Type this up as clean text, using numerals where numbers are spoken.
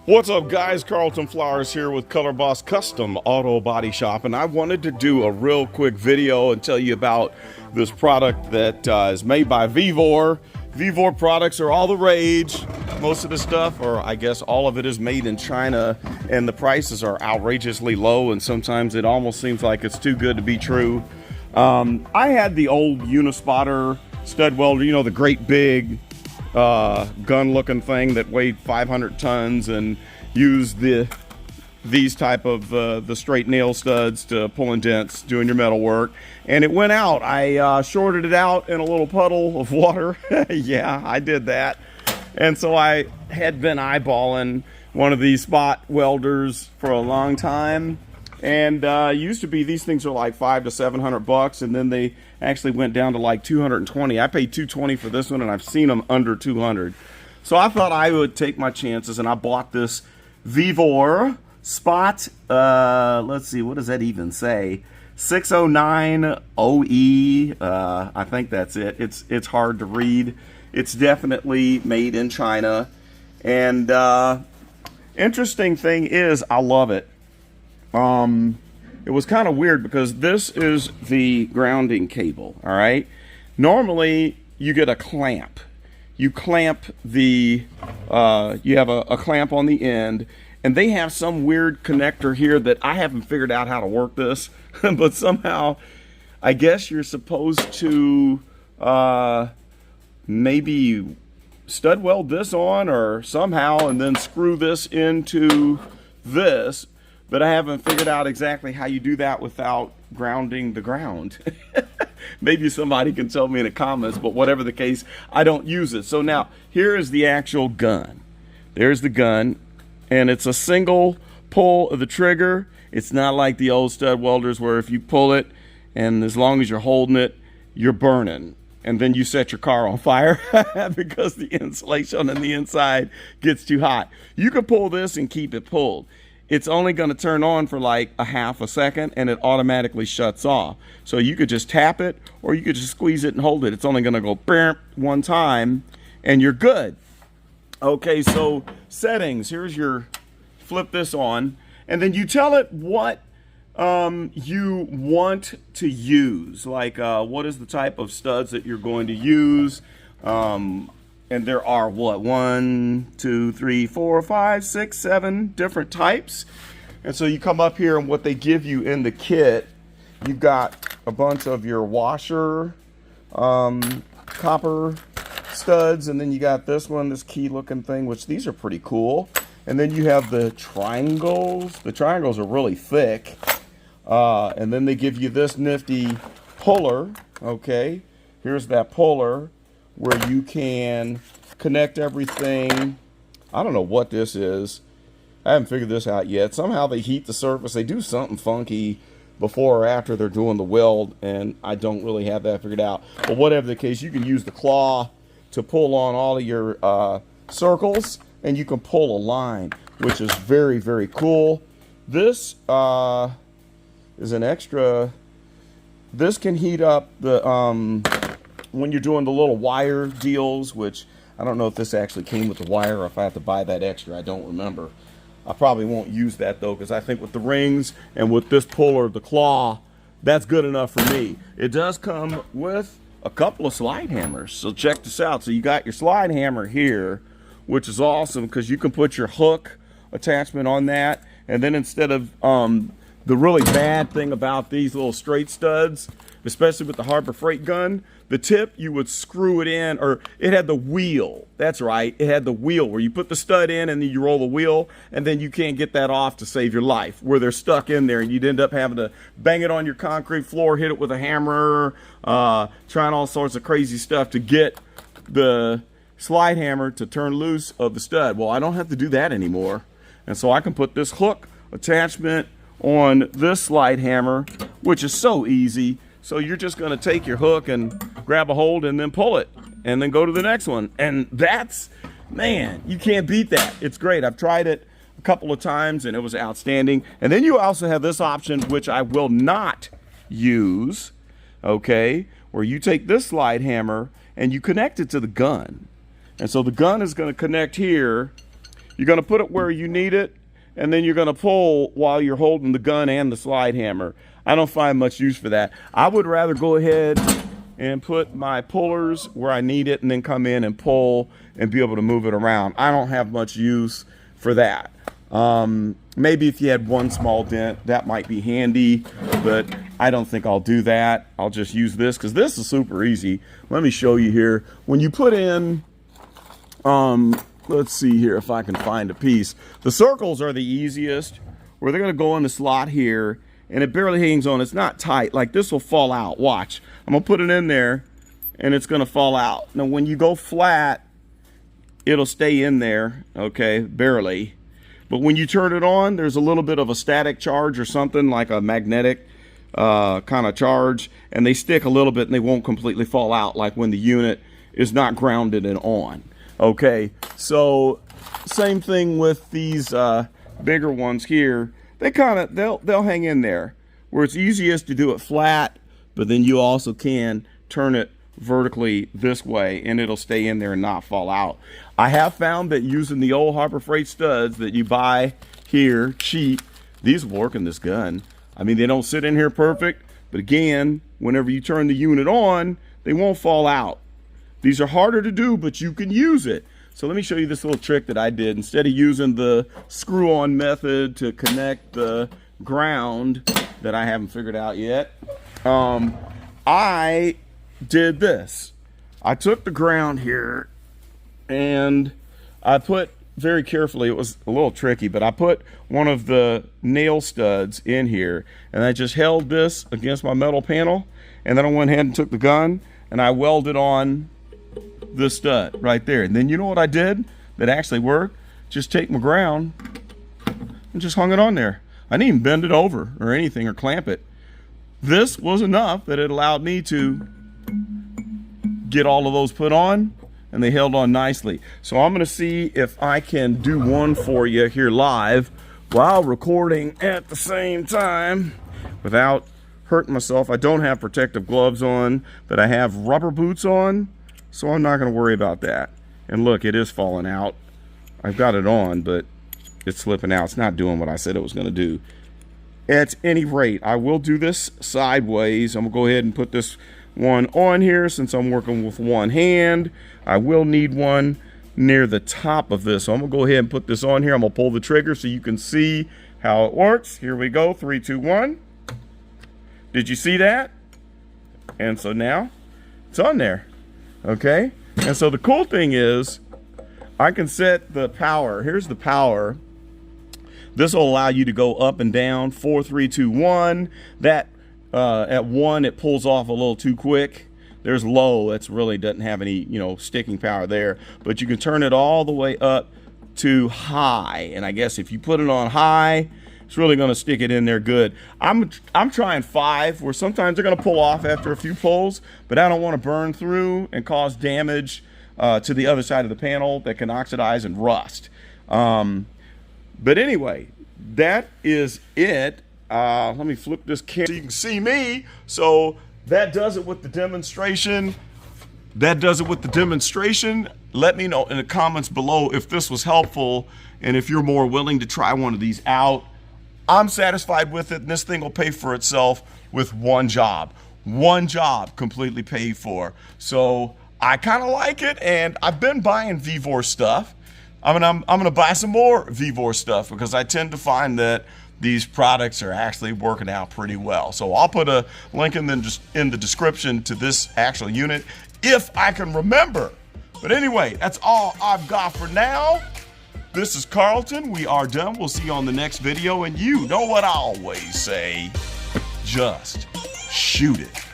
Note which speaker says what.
Speaker 1: What's up, guys? Carlton Flowers here with Color Boss Custom Auto Body Shop, and I wanted to do a real quick video and tell you about this product that is made by Vevor. Vevor products are all the rage. Most of the stuff, or I guess all of it, is made in China, and the prices are outrageously low, and sometimes it almost seems like it's too good to be true. I had the old unispotter stud welder, you know, the great big gun looking thing that weighed 500 tons and used these type of the straight nail studs to pull indents doing your metal work, and it went out. I shorted it out in a little puddle of water. Yeah, I did that. And so I had been eyeballing one of these spot welders for a long time, and used to be, these things are like $500 to $700, and then they actually went down to like 220. I paid $220 for this one, and I've seen them under 200. So I thought I would take my chances, and I bought this Vevor Spot, let's see, what does that even say? 090E, I think that's it. It's hard to read. It's definitely made in China, and interesting thing is, I love it. It was kind of weird because this is the grounding cable, all right? Normally, you get a clamp. You clamp the, you have a clamp on the end, and they have some weird connector here that I haven't figured out how to work this, but somehow, I guess you're supposed to maybe stud weld this on or somehow, and then screw this into this. But I haven't figured out exactly how you do that without grounding the ground. Maybe somebody can tell me in the comments, but whatever the case, I don't use it. So now, here is the actual gun. There's the gun, and it's a single pull of the trigger. It's not like the old stud welders where if you pull it, and as long as you're holding it, you're burning. And then you set your car on fire because the insulation on the inside gets too hot. You can pull this and keep it pulled. It's only going to turn on for like a half a second, and it automatically shuts off. So you could just tap it, or you could just squeeze it and hold it. It's only going to go one time, and you're good. Okay, so settings. Here's your, flip this on, and then you tell it what you want to use. Like what is the type of studs that you're going to use. And there are, what, 1, 2, 3, 4, 5, 6, 7 different types. And so you come up here, and what they give you in the kit, you've got a bunch of your washer, copper studs, and then you got this one, this key looking thing, which these are pretty cool. And then you have the triangles. The triangles are really thick. And then they give you this nifty puller, okay? Here's that puller, where you can connect everything. I don't know what this is. I haven't figured this out yet. Somehow they heat the surface. They do something funky before or after they're doing the weld, and I don't really have that figured out. But whatever the case, you can use the claw to pull on all of your circles, and you can pull a line, which is very, very cool. This is an extra. This can heat up the when you're doing the little wire deals, which I don't know if this actually came with the wire or if I have to buy that extra. I don't remember. I probably won't use that though, because I think with the rings and with this puller, the claw, that's good enough for me. It does come with a couple of slide hammers, so check this out. So you got your slide hammer here, which is awesome because you can put your hook attachment on that, and then instead of the really bad thing about these little straight studs, especially with the Harbor Freight gun, the tip, you would screw it in, or it had the wheel. That's right, it had the wheel where you put the stud in and then you roll the wheel, and then you can't get that off to save your life, where they're stuck in there, and you'd end up having to bang it on your concrete floor, hit it with a hammer, trying all sorts of crazy stuff to get the slide hammer to turn loose of the stud. Well, I don't have to do that anymore, and so I can put this hook attachment on this slide hammer, which is so easy. So you're just going to take your hook and grab a hold and then pull it and then go to the next one. And that's, man, you can't beat that. It's great. I've tried it a couple of times and it was outstanding. And then you also have this option, which I will not use, okay, where you take this slide hammer and you connect it to the gun. And so the gun is going to connect here You're going to put it where you need it, and then you're going to pull while you're holding the gun and the slide hammer. I don't find much use for that. I would rather go ahead and put my pullers where I need it and then come in and pull and be able to move it around. I don't have much use for that. Maybe if you had one small dent, that might be handy, but I don't think I'll do that. I'll just use this because this is super easy. Let me show you here. When you put in, let's see here if I can find a piece. The circles are the easiest, where they're going to go in the slot here, and it barely hangs on. It's not tight. Like this will fall out. Watch. I'm going to put it in there, and it's going to fall out. Now, when you go flat, it'll stay in there, okay, barely. But when you turn it on, there's a little bit of a static charge or something, like a magnetic kind of charge, and they stick a little bit and they won't completely fall out, like when the unit is not grounded and on. Okay, so same thing with these bigger ones here. They kind of, they'll hang in there, where it's easiest to do it flat, but then you also can turn it vertically this way and it'll stay in there and not fall out. I have found that using the old Harbor Freight studs that you buy here cheap, these work in this gun. I mean, they don't sit in here perfect, but again, whenever you turn the unit on, they won't fall out. These are harder to do, but you can use it. So let me show you this little trick that I did. Instead of using the screw-on method to connect the ground that I haven't figured out yet, I did this. I took the ground here and I put, very carefully, it was a little tricky, but I put one of the nail studs in here and I just held this against my metal panel, and then I went ahead and took the gun and I welded on this stud right there. And then you know what I did that actually worked? Just take my ground and just hung it on there. I didn't even bend it over or anything or clamp it. This was enough that it allowed me to get all of those put on, and they held on nicely. So I'm going to see if I can do one for you here live while recording at the same time without hurting myself. I don't have protective gloves on, but I have rubber boots on, so I'm not going to worry about that. And look, it is falling out. I've got it on, but it's slipping out. It's not doing what I said it was going to do. At any rate, I will do this sideways. I'm going to go ahead and put this one on here since I'm working with one hand. I will need one near the top of this. So I'm going to go ahead and put this on here. I'm going to pull the trigger so you can see how it works. Here we go. 3, 2, 1. Did you see that? And so now it's on there. Okay. And so the cool thing is I can set the power. Here's the power. This will allow you to go up and down. 4, 3, 2, 1. That at 1 it pulls off a little too quick. There's low, that's really doesn't have any, you know, sticking power there, but you can turn it all the way up to high. And I guess if you put it on high, it's really going to stick it in there good. I'm trying 5, where sometimes they're going to pull off after a few pulls, but I don't want to burn through and cause damage to the other side of the panel that can oxidize and rust. But anyway, that is it. Let me flip this camera so you can see me. So that does it with the demonstration. That does it with the demonstration. Let me know in the comments below if this was helpful and if you're more willing to try one of these out. I'm satisfied with it, and this thing will pay for itself with one job. One job completely paid for. So I kind of like it, and I've been buying Vevor stuff. I'm gonna buy some more Vevor stuff because I tend to find that these products are actually working out pretty well. So I'll put a link in the description to this actual unit if I can remember. But anyway, that's all I've got for now. This is Carlton. We are done. We'll see you on the next video. And you know what I always say, just shoot it.